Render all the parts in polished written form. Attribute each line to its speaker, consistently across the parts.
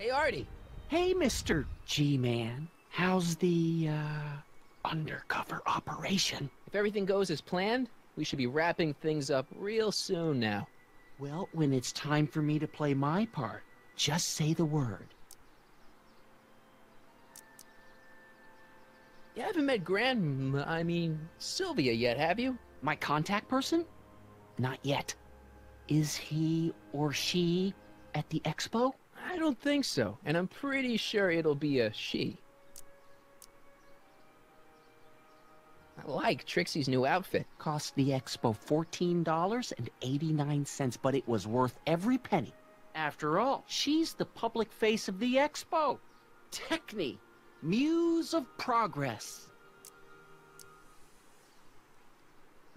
Speaker 1: Hey, Artie.
Speaker 2: Hey, Mr. G-Man. How's the, undercover operation?
Speaker 1: If everything goes as planned, we should be wrapping things up real soon now.
Speaker 2: Well, when it's time for me to play my part, just say the word.
Speaker 1: You haven't met Sylvia yet, have you?
Speaker 2: My contact person? Not yet. Is he or she at the expo?
Speaker 1: I don't think so, and I'm pretty sure it'll be a she. I like Trixie's new outfit.
Speaker 2: Cost the expo $14.89, but it was worth every penny. After all, she's the public face of the expo. Techne, muse of progress.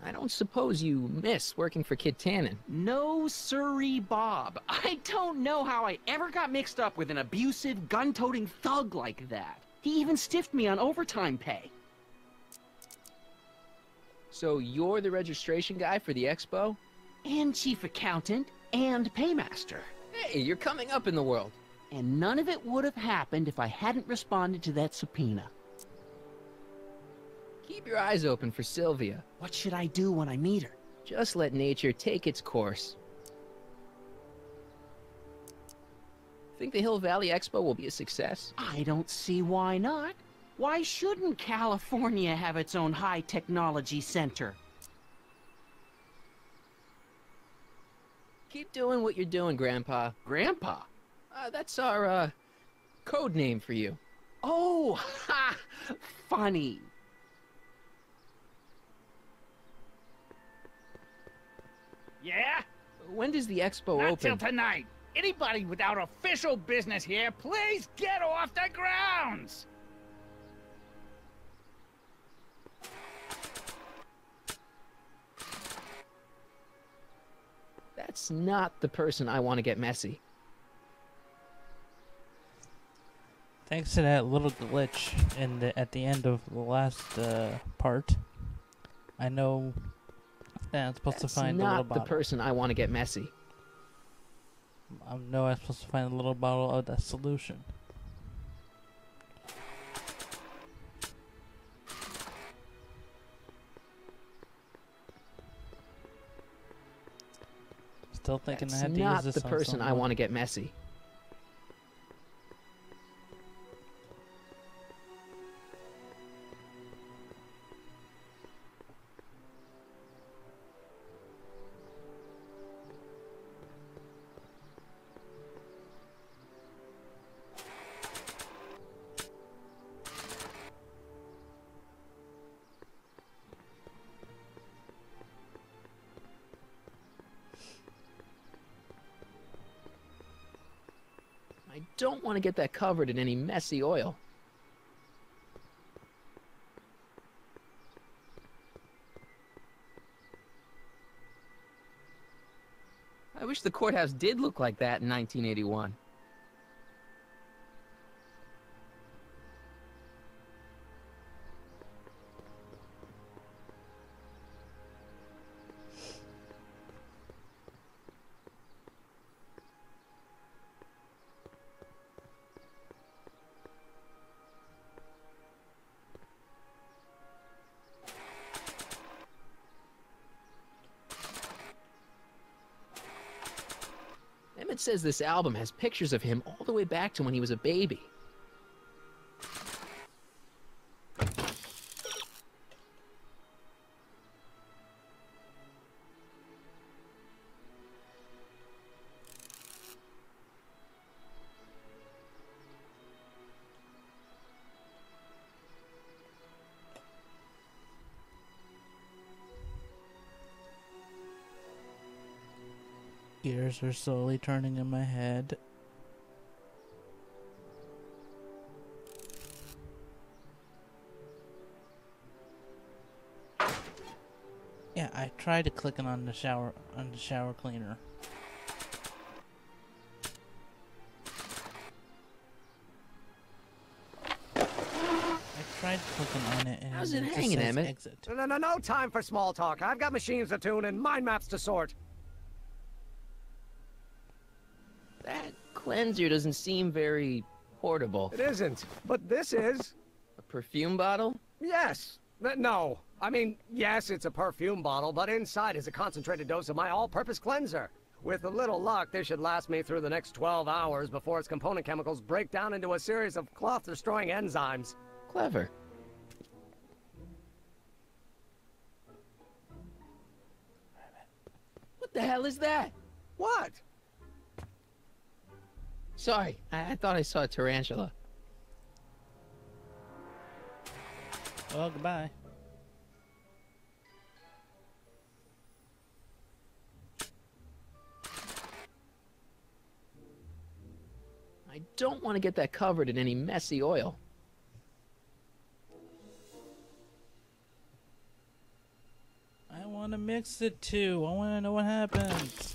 Speaker 1: I don't suppose you miss working for Kid Tannen.
Speaker 2: No siree, Bob. I don't know how I ever got mixed up with an abusive, gun-toting thug like that. He even stiffed me on overtime pay.
Speaker 1: So you're the registration guy for the expo?
Speaker 2: And chief accountant, and paymaster.
Speaker 1: Hey, you're coming up in the world.
Speaker 2: And none of it would have happened if I hadn't responded to that subpoena.
Speaker 1: Keep your eyes open for Sylvia.
Speaker 2: What should I do when I meet her?
Speaker 1: Just let nature take its course. Think the Hill Valley Expo will be a success?
Speaker 2: I don't see why not. Why shouldn't California have its own high-technology center?
Speaker 1: Keep doing what you're doing, Grandpa.
Speaker 2: Grandpa?
Speaker 1: That's our, code name for you.
Speaker 2: Oh, ha! Funny.
Speaker 3: Yeah?
Speaker 1: When does the expo
Speaker 3: Not
Speaker 1: open?
Speaker 3: till tonight. Anybody without official business here, please get off the grounds!
Speaker 1: That's not the person I want to get messy.
Speaker 4: Thanks to that little glitch at the end of the last part, I know that I'm supposed to find the little
Speaker 1: That's not the
Speaker 4: bottle.
Speaker 1: person I want to get messy.
Speaker 4: I know I'm supposed to find the little bottle of that solution. Still thinking
Speaker 1: That's
Speaker 4: I have to
Speaker 1: not
Speaker 4: use
Speaker 1: the
Speaker 4: this on
Speaker 1: person I
Speaker 4: someone.
Speaker 1: want to get messy. I don't want to get that covered in any messy oil. I wish the courthouse did look like that in 1981. Emmett says this album has pictures of him all the way back to when he was a baby.
Speaker 4: Gears are slowly turning in my head. Yeah, I tried to click on the shower cleaner. I tried clicking on it and
Speaker 1: How's it
Speaker 4: just
Speaker 1: hanging,
Speaker 4: says
Speaker 1: Emmett?
Speaker 4: exit.
Speaker 5: No time for small talk. I've got machines to tune and mind maps to sort.
Speaker 1: That cleanser doesn't seem very portable.
Speaker 5: It isn't, but this is.
Speaker 1: A perfume bottle?
Speaker 5: Yes. No. I mean, yes, it's a perfume bottle, but inside is a concentrated dose of my all-purpose cleanser. With a little luck, this should last me through the next 12 hours before its component chemicals break down into a series of cloth-destroying enzymes.
Speaker 1: Clever. What the hell is that?
Speaker 5: What?
Speaker 1: Sorry, I thought I saw a tarantula.
Speaker 4: Well, goodbye.
Speaker 1: I don't want to get that covered in any messy oil.
Speaker 4: I want to mix it too. I want to know what happens.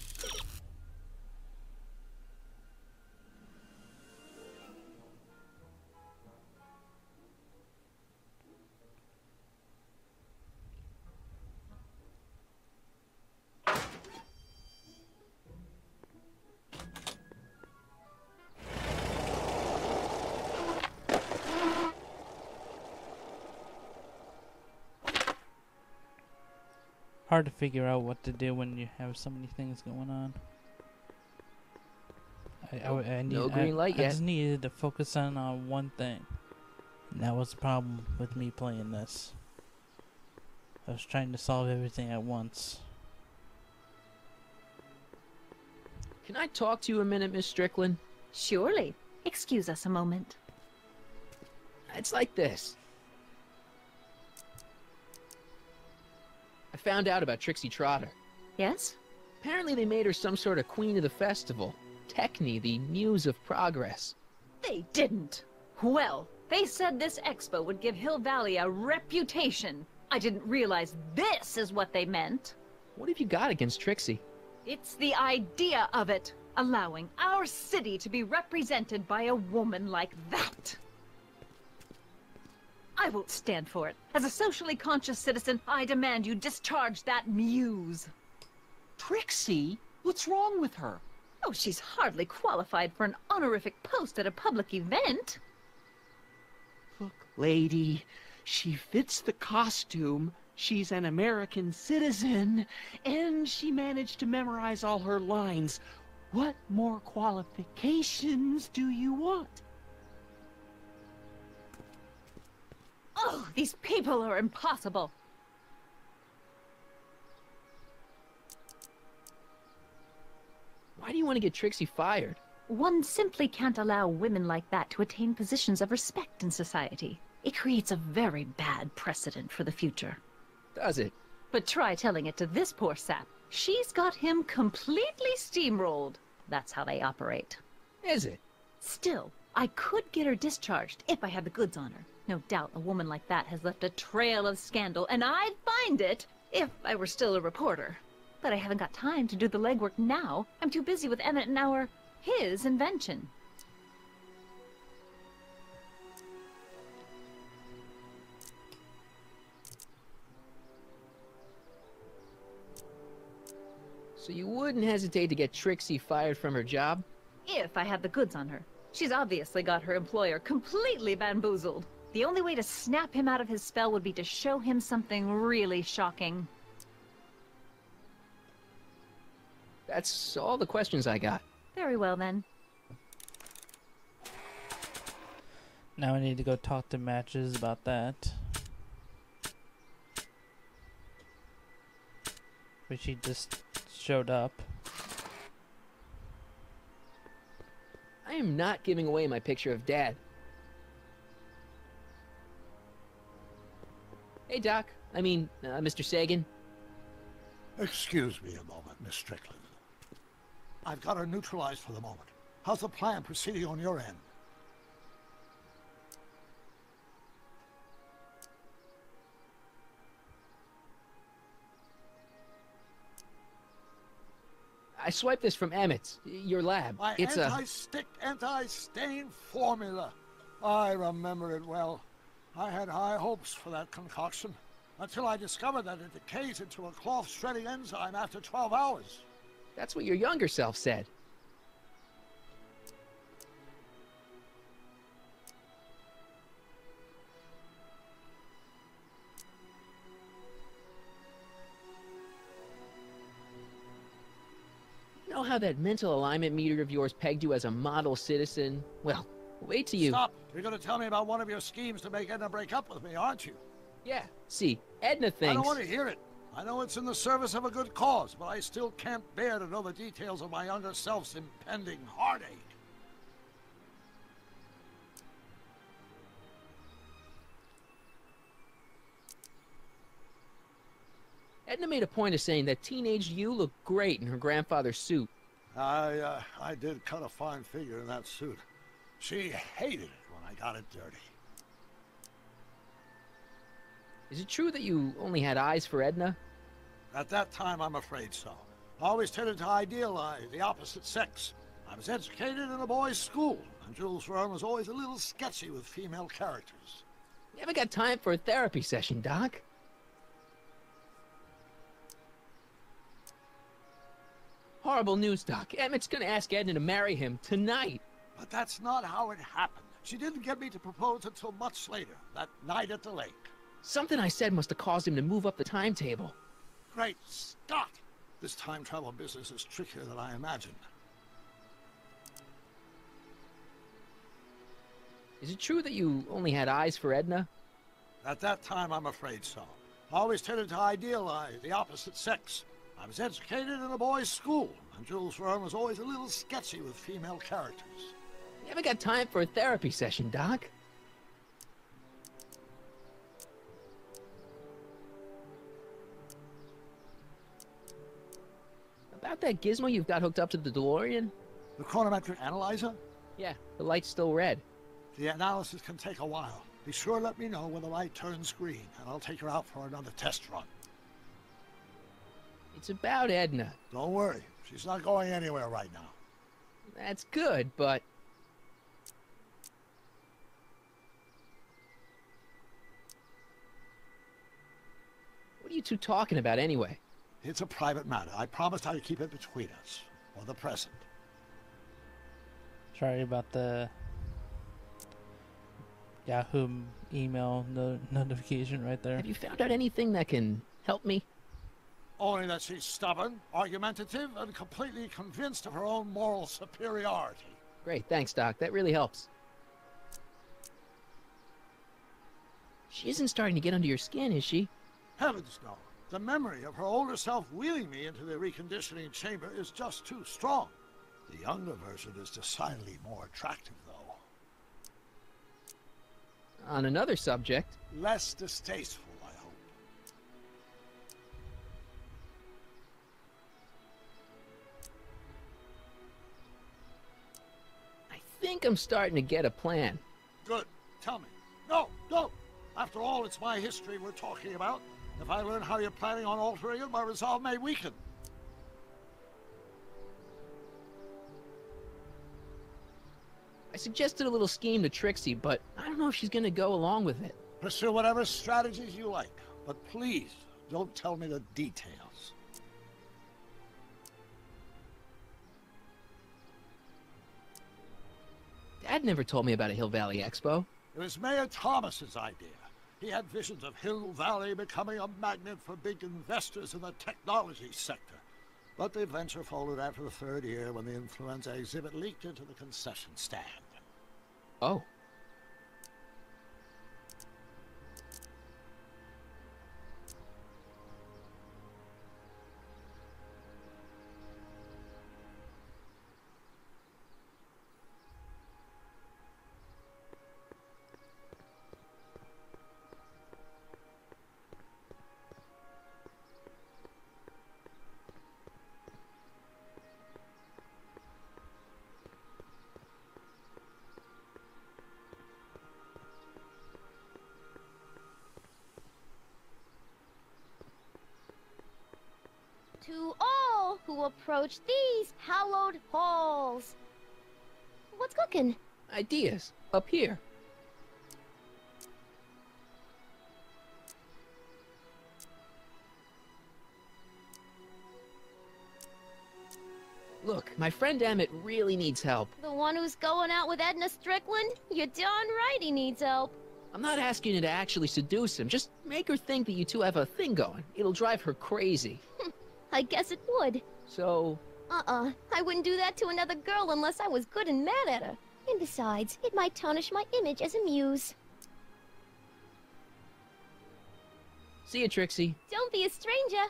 Speaker 4: Hard to figure out what to do when you have so many things going on.
Speaker 1: No green light
Speaker 4: I
Speaker 1: yet.
Speaker 4: just needed to focus on one thing. And that was the problem with me playing this. I was trying to solve everything at once.
Speaker 1: Can I talk to you a minute, Miss Strickland?
Speaker 6: Surely. Excuse us a moment.
Speaker 1: It's like this. I found out about Trixie Trotter.
Speaker 6: Yes?
Speaker 1: Apparently they made her some sort of queen of the festival. Techne, the muse of progress.
Speaker 6: They didn't. Well, they said this expo would give Hill Valley a reputation. I didn't realize this is what they meant.
Speaker 1: What have you got against Trixie?
Speaker 6: It's the idea of it. Allowing our city to be represented by a woman like that. I won't stand for it. As a socially conscious citizen, I demand you discharge that muse.
Speaker 2: Trixie? What's wrong with her?
Speaker 6: Oh, she's hardly qualified for an honorific post at a public event.
Speaker 2: Look, lady, she fits the costume. She's an American citizen, and she managed to memorize all her lines. What more qualifications do you want?
Speaker 6: Oh, these people are impossible.
Speaker 1: Why do you want to get Trixie fired?
Speaker 6: One simply can't allow women like that to attain positions of respect in society. It creates a very bad precedent for the future.
Speaker 1: Does it?
Speaker 6: But try telling it to this poor sap. She's got him completely steamrolled. That's how they operate.
Speaker 1: Is it?
Speaker 6: Still, I could get her discharged if I had the goods on her. No doubt a woman like that has left a trail of scandal, and I'd find it if I were still a reporter. But I haven't got time to do the legwork now. I'm too busy with Emmett and his invention.
Speaker 1: So you wouldn't hesitate to get Trixie fired from her job?
Speaker 6: If I had the goods on her. She's obviously got her employer completely bamboozled. The only way to snap him out of his spell would be to show him something really shocking.
Speaker 1: That's all the questions I got.
Speaker 6: Very well, then.
Speaker 4: Now I need to go talk to Matches about that. But she just showed up.
Speaker 1: I am not giving away my picture of Dad. Hey, Doc. I mean, Mr. Sagan.
Speaker 7: Excuse me a moment, Miss Strickland. I've got her neutralized for the moment. How's the plan proceeding on your end?
Speaker 1: I swiped this from Emmett's, your lab.
Speaker 7: My
Speaker 1: It's a...
Speaker 7: anti-stick, anti-stain formula. I remember it well. I had high hopes for that concoction, until I discovered that it decays into a cloth-shredding enzyme after 12 hours.
Speaker 1: That's what your younger self said. know how that mental alignment meter of yours pegged you as a model citizen? Well, wait till you...
Speaker 7: Stop! You're gonna tell me about one of your schemes to make Edna break up with me, aren't you?
Speaker 1: Yeah, see, Edna thinks...
Speaker 7: I don't want to hear it. I know it's in the service of a good cause, but I still can't bear to know the details of my younger self's impending heartache.
Speaker 1: Edna made a point of saying that teenage you looked great in her grandfather's suit.
Speaker 7: I did cut a fine figure in that suit. She hated it when I got it dirty.
Speaker 1: Is it true that you only had eyes for Edna?
Speaker 7: At that time, I'm afraid so. I always tended to idealize the opposite sex. I was educated in a boys' school, and Jules Verne was always a little sketchy with female characters.
Speaker 1: You ever got time for a therapy session, Doc? Horrible news, Doc. Emmett's gonna ask Edna to marry him tonight.
Speaker 7: But that's not how it happened. She didn't get me to propose until much later, that night at the lake.
Speaker 1: Something I said must have caused him to move up the timetable.
Speaker 7: Great Scott! This time travel business is trickier than I imagined.
Speaker 1: Is it true that you only had eyes for Edna?
Speaker 7: At that time, I'm afraid so. I always tended to idealize the opposite sex. I was educated in a boys' school, and Jules Verne was always a little sketchy with female characters.
Speaker 1: You ever got time for a therapy session, Doc? About that gizmo you've got hooked up to the DeLorean?
Speaker 7: The chronometric analyzer?
Speaker 1: Yeah, the light's still red.
Speaker 7: The analysis can take a while. Be sure to let me know when the light turns green, and I'll take her out for another test run.
Speaker 1: It's about Edna.
Speaker 7: Don't worry, she's not going anywhere right now.
Speaker 1: That's good, but... What are you two talking about anyway?
Speaker 7: It's a private matter. I promised I'd keep it between us, for the present.
Speaker 4: Sorry about the Yahoo email notification right there.
Speaker 1: Have you found out anything that can help me?
Speaker 7: Only that she's stubborn, argumentative, and completely convinced of her own moral superiority.
Speaker 1: Great, thanks, Doc. That really helps. She isn't starting to get under your skin, is she?
Speaker 7: Heavens no. The memory of her older self wheeling me into the reconditioning chamber is just too strong. The younger version is decidedly more attractive, though.
Speaker 1: On another subject...
Speaker 7: Less distasteful, I hope.
Speaker 1: I think I'm starting to get a plan.
Speaker 7: Good. Tell me. No, don't. After all, it's my history we're talking about. If I learn how you're planning on altering it, my resolve may weaken.
Speaker 1: I suggested a little scheme to Trixie, but I don't know if she's gonna go along with it.
Speaker 7: Pursue whatever strategies you like, but please don't tell me the details.
Speaker 1: Dad never told me about a Hill Valley Expo.
Speaker 7: It was Mayor Thomas's idea. He had visions of Hill Valley becoming a magnet for big investors in the technology sector. But the venture folded after the third year when the influenza exhibit leaked into the concession stand.
Speaker 1: Oh.
Speaker 8: To all who approach these hallowed halls. What's cooking?
Speaker 1: Ideas. Up here. Look, my friend Emmett really needs help.
Speaker 8: The one who's going out with Edna Strickland? You're darn right he needs help.
Speaker 1: I'm not asking you to actually seduce him. Just make her think that you two have a thing going. It'll drive her crazy.
Speaker 8: I guess it would.
Speaker 1: So,
Speaker 8: I wouldn't do that to another girl unless I was good and mad at her. And besides, it might tarnish my image as a muse.
Speaker 1: See you, Trixie.
Speaker 8: Don't be a stranger.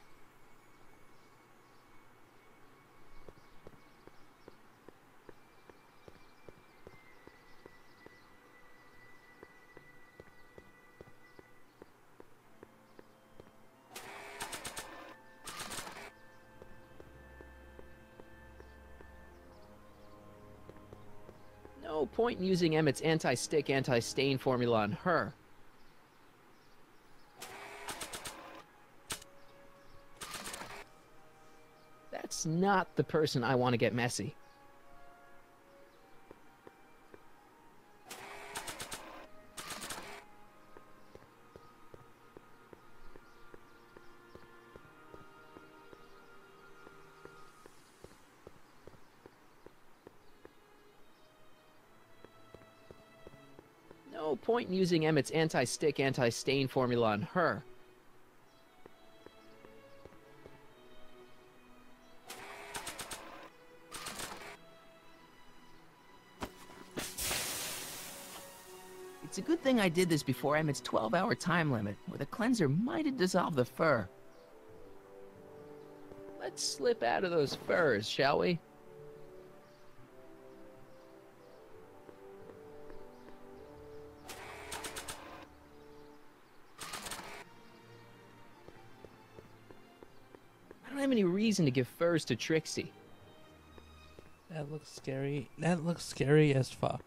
Speaker 1: No point in using Emmett's anti-stick, anti-stain formula on her. That's not the person I want to get messy. No point in using Emmett's anti-stick, anti-stain formula on her.
Speaker 2: It's a good thing I did this before Emmett's 12-hour time limit, or the cleanser might have dissolved the fur.
Speaker 1: Let's slip out of those furs, shall we? I don't have any reason to give furs to Trixie.
Speaker 4: That looks scary. That looks scary as fuck.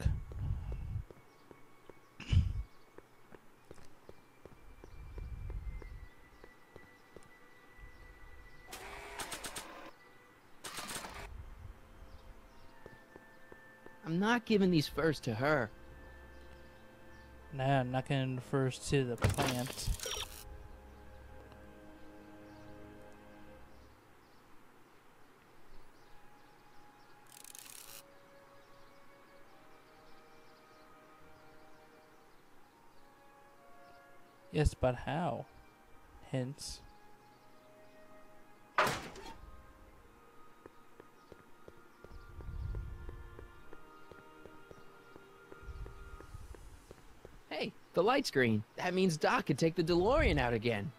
Speaker 1: I'm not giving these furs to her.
Speaker 4: Nah, I'm not gonna first to the plant. Yes, but how? Hints.
Speaker 1: Hey, the light's green. That means Doc could take the DeLorean out again.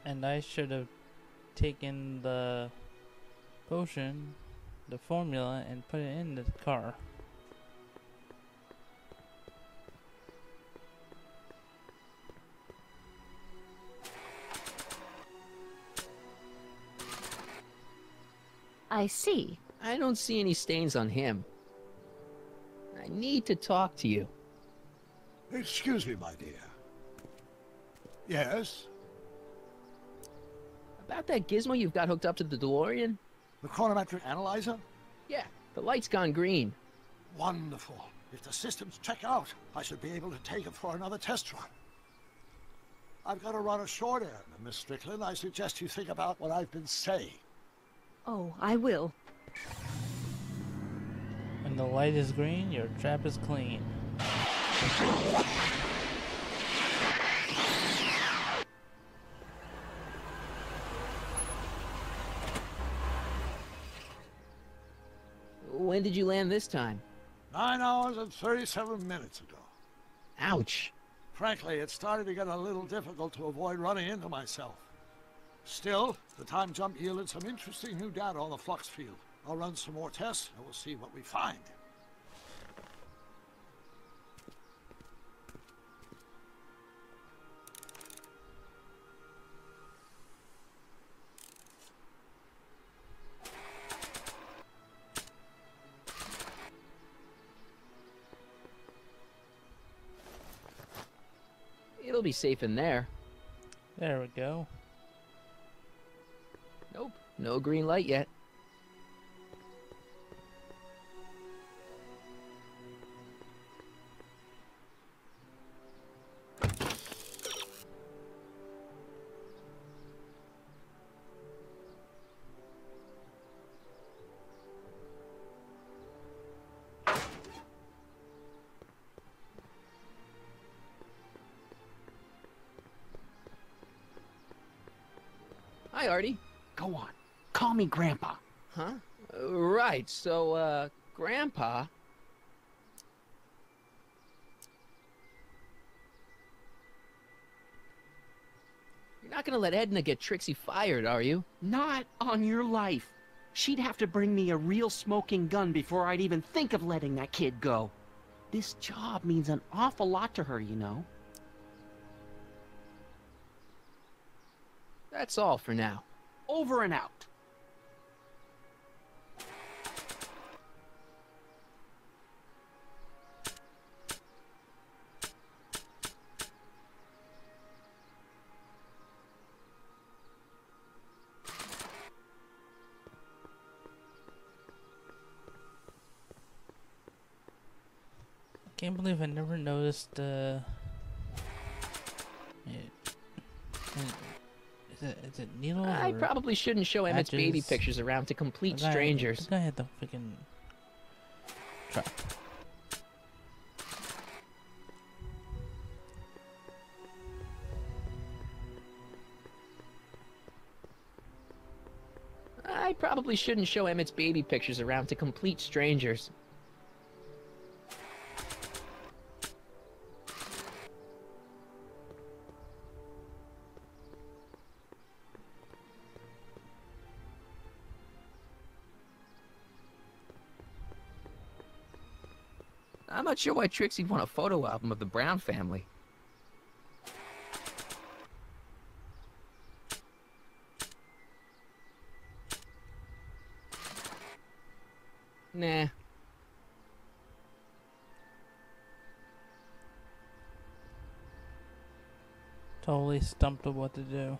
Speaker 4: And I should have taken the potion, the formula, and put it in the car.
Speaker 6: I see.
Speaker 1: I don't see any stains on him. I need to talk to you.
Speaker 7: Excuse me, my dear. Yes?
Speaker 1: About that gizmo you've got hooked up to the DeLorean?
Speaker 7: The chronometric analyzer?
Speaker 1: Yeah, the light's gone green.
Speaker 7: Wonderful. If the systems check out, I should be able to take it for another test run. I've got to run a short errand, Miss Strickland. I suggest you think about what I've been saying.
Speaker 6: Oh, I will.
Speaker 4: When the light is green, your trap is clean.
Speaker 1: When did you land this time?
Speaker 7: 9 hours and 37 minutes ago.
Speaker 1: Ouch.
Speaker 7: Frankly, it started to get a little difficult to avoid running into myself. Still, the time jump yielded some interesting new data on the flux field. I'll run some more tests, and we'll see what we find.
Speaker 1: It'll be safe in there.
Speaker 4: There we go.
Speaker 1: Nope, no green light yet. Hi, Artie.
Speaker 2: Go on. Call me Grandpa.
Speaker 1: Huh? Right, so, Grandpa... You're not gonna let Edna get Trixie fired, are you?
Speaker 2: Not on your life. She'd have to bring me a real smoking gun before I'd even think of letting that kid go. This job means an awful lot to her, you know.
Speaker 1: That's all for now.
Speaker 2: Over and out.
Speaker 4: Can't believe I never noticed, is it needles
Speaker 1: I
Speaker 4: or
Speaker 1: probably shouldn't show Emmett's baby
Speaker 4: patches?
Speaker 1: pictures around to complete
Speaker 4: The guy-
Speaker 1: strangers.
Speaker 4: The guy had the freaking truck.
Speaker 1: I probably shouldn't show Emmett's baby pictures around to complete strangers. I'm not sure why Trixie'd want a photo album of the Brown family. Nah.
Speaker 4: Totally stumped of what to do.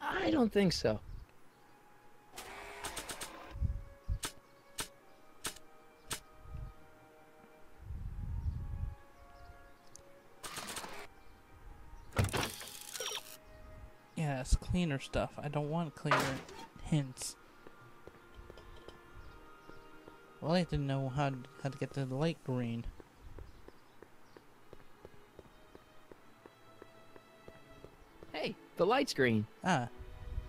Speaker 1: I don't think so.
Speaker 4: Yeah, it's cleaner stuff. I don't want cleaner hints. Well, I like to know how to get to the light green.
Speaker 1: Hey, the light's green.
Speaker 4: Ah,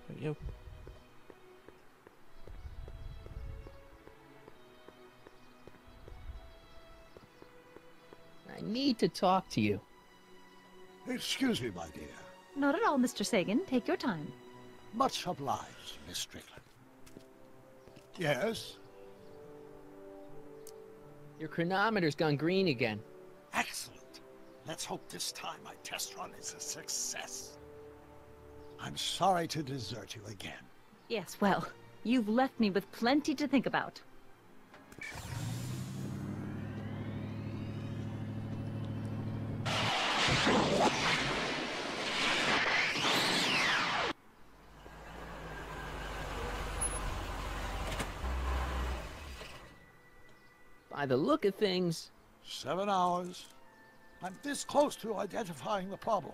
Speaker 4: there you go.
Speaker 1: I need to talk to you.
Speaker 7: Excuse me, my dear.
Speaker 6: Not at all, Mr. Sagan. Take your time.
Speaker 7: Much obliged, Miss Strickland. Yes?
Speaker 1: Your chronometer's gone green again.
Speaker 7: Excellent. Let's hope this time my test run is a success. I'm sorry to desert you again.
Speaker 6: Yes, well, you've left me with plenty to think about.
Speaker 1: By the look of things,
Speaker 7: 7 hours. I'm this close to identifying the problem.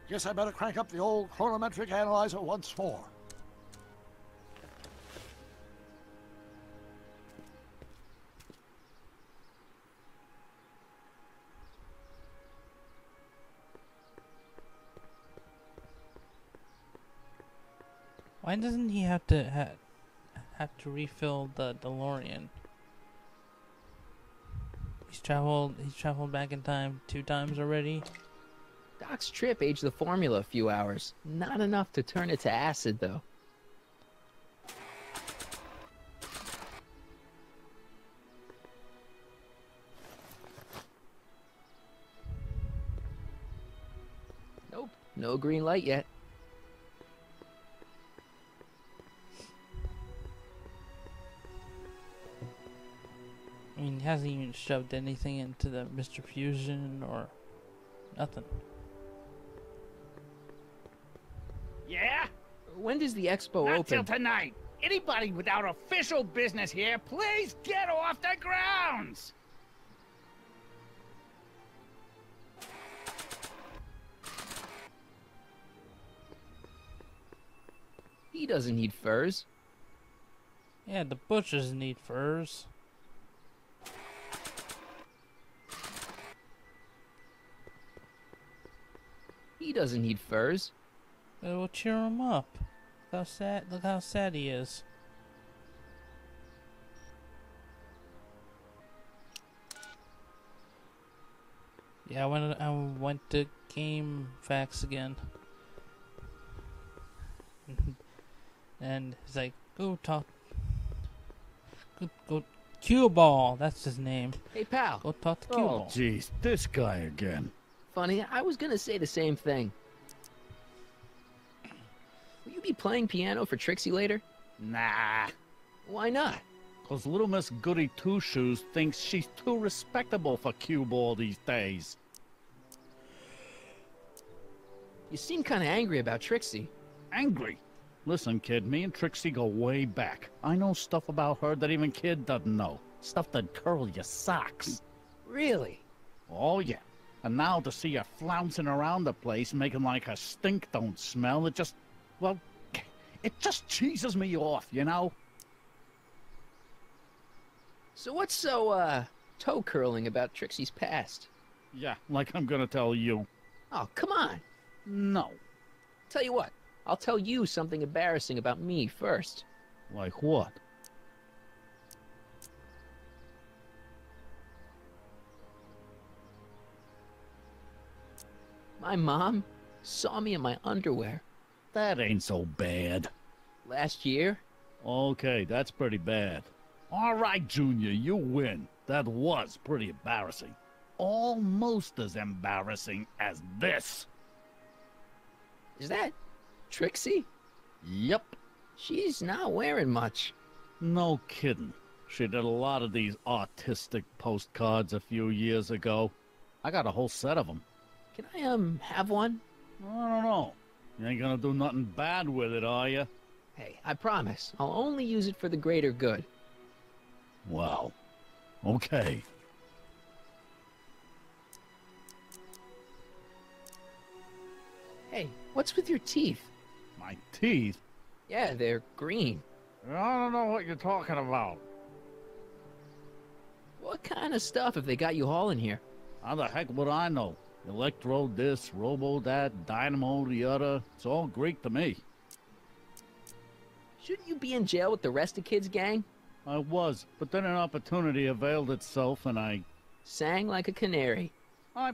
Speaker 7: Guess I better crank up the old chronometric analyzer once more.
Speaker 4: Why doesn't he have to refill the DeLorean? He's traveled back in time 2 times already.
Speaker 1: Doc's trip aged the formula a few hours. Not enough to turn it to acid, though. Nope, no green light yet.
Speaker 4: I mean, he hasn't even shoved anything into the Mr. Fusion or nothing.
Speaker 3: Yeah?
Speaker 1: When does the expo
Speaker 3: Not
Speaker 1: open?
Speaker 3: till tonight. Anybody without official business here, please get off the grounds!
Speaker 1: He doesn't need furs.
Speaker 4: Yeah, the butchers need furs.
Speaker 1: He doesn't need furs.
Speaker 4: It'll cheer him up. Look how sad he is. Yeah, I went to Game Facts again. And he's like, go talk. Go Cue Ball, that's his name.
Speaker 1: Hey, pal.
Speaker 4: Go talk to Cue
Speaker 9: Oh,
Speaker 4: Ball.
Speaker 9: jeez, this guy again.
Speaker 1: Funny, I was gonna say the same thing. Will you be playing piano for Trixie later?
Speaker 3: Nah,
Speaker 1: Why not?
Speaker 9: 'Cause little Miss Goody Two-Shoes thinks she's too respectable for cue ball these days.
Speaker 1: You seem kind of angry about Trixie.
Speaker 9: Angry. Listen, kid, me and Trixie go way back. I know stuff about her that even Kid doesn't know. Stuff that'd curl your socks.
Speaker 1: Really?
Speaker 9: Oh, yeah. And now to see her flouncing around the place, making like her stink don't smell, it just, well, it just cheeses me off, you know?
Speaker 1: So what's so, toe curling about Trixie's past?
Speaker 9: Yeah, like I'm gonna tell you.
Speaker 1: Oh, come on.
Speaker 9: No.
Speaker 1: Tell you what, I'll tell you something embarrassing about me first.
Speaker 9: Like what?
Speaker 1: My mom saw me in my underwear
Speaker 9: That ain't so bad.
Speaker 1: last year.
Speaker 9: Okay, that's pretty bad. All right, Junior, you win. That was pretty embarrassing. Almost as embarrassing as this.
Speaker 1: Is that Trixie?
Speaker 9: Yep.
Speaker 1: She's not wearing much.
Speaker 9: No kidding. She did a lot of these artistic postcards a few years ago. I got a whole set of them.
Speaker 1: Can I, have one?
Speaker 9: I don't know. You ain't gonna do nothing bad with it, are you?
Speaker 1: Hey, I promise. I'll only use it for the greater good.
Speaker 9: Wow. Okay.
Speaker 1: Hey, what's with your teeth?
Speaker 9: My teeth?
Speaker 1: Yeah, they're green.
Speaker 9: I don't know what you're talking about.
Speaker 1: What kind of stuff have they got you hauling here?
Speaker 9: How the heck would I know? Electro this, robo that, dynamo the other. It's all Greek to me.
Speaker 1: Shouldn't you be in jail with the rest of kids' gang?
Speaker 9: I was, but then an opportunity availed itself and I
Speaker 1: Sang like a canary.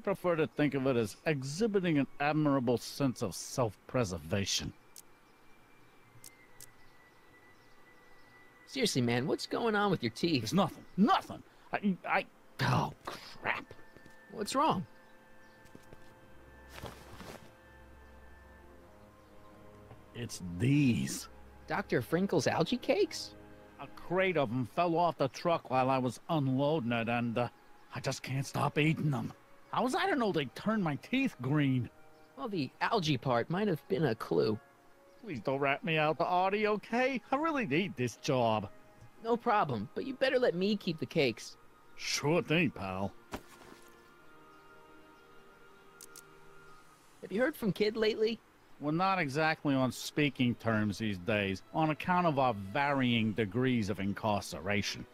Speaker 9: prefer to think of it as exhibiting an admirable sense of self-preservation.
Speaker 1: Seriously, man, what's going on with your teeth?
Speaker 9: It's nothing. Nothing! Oh, crap.
Speaker 1: What's wrong?
Speaker 9: It's these.
Speaker 1: Dr. Frinkle's algae cakes?
Speaker 9: A crate of them fell off the truck while I was unloading it, and I just can't stop eating them. How was I to know they'd turn my teeth green?
Speaker 1: Well, the algae part might have been a clue.
Speaker 9: Please don't rat me out to Artie, okay? I really need this job.
Speaker 1: No problem, but you better let me keep the cakes.
Speaker 9: Sure thing, pal.
Speaker 1: Have you heard from Kid lately?
Speaker 9: We're not exactly on speaking terms these days, on account of our varying degrees of incarceration.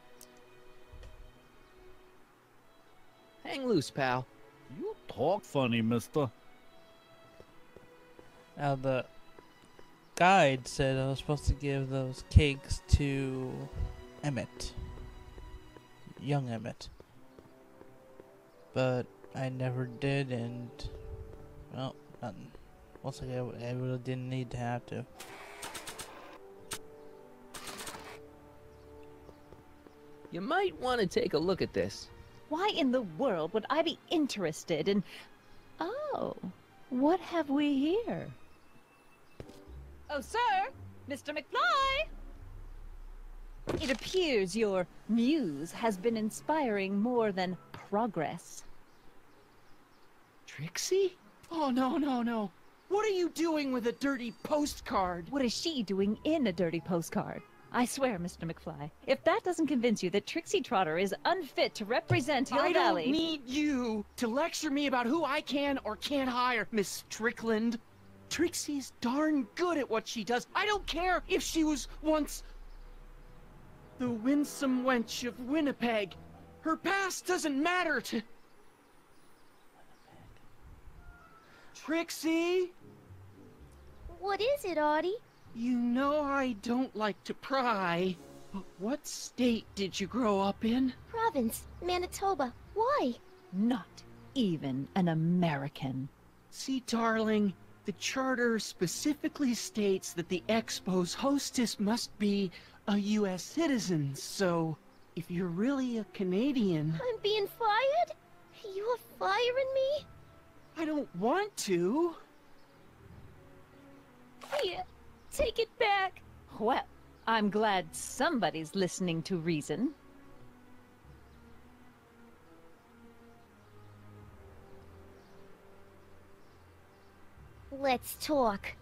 Speaker 1: Hang loose, pal.
Speaker 9: You talk funny, mister.
Speaker 4: Now the guide said I was supposed to give those cakes to Emmett. Young Emmett. But I never did, and well, nothing. Once again, I really didn't need to have to.
Speaker 1: You might want to take a look at this.
Speaker 6: Why in the world would I be interested in... Oh, what have we here? Oh, sir! Mr. McFly! It appears your muse has been inspiring more than progress.
Speaker 2: Trixie? Oh, no, no, no. What are you doing with a dirty postcard?
Speaker 6: What is she doing in a dirty postcard? I swear, Mr. McFly, if that doesn't convince you that Trixie Trotter is unfit to represent Hill
Speaker 2: I
Speaker 6: Valley...
Speaker 2: don't need you to lecture me about who I can or can't hire, Miss Strickland. Trixie's darn good at what she does. I don't care if she was once the winsome wench of Winnipeg. Her past doesn't matter to... Trixie?
Speaker 8: What is it, Artie?
Speaker 2: You know I don't like to pry, but what state did you grow up in?
Speaker 8: Province, Manitoba. Why?
Speaker 6: Not even an American.
Speaker 2: See, darling, the charter specifically states that the Expo's hostess must be a U.S. citizen, so if you're really a Canadian...
Speaker 8: I'm being fired? You're firing me?
Speaker 2: I don't want to.
Speaker 8: Here, take it back.
Speaker 6: Well, I'm glad somebody's listening to reason.
Speaker 8: Let's talk.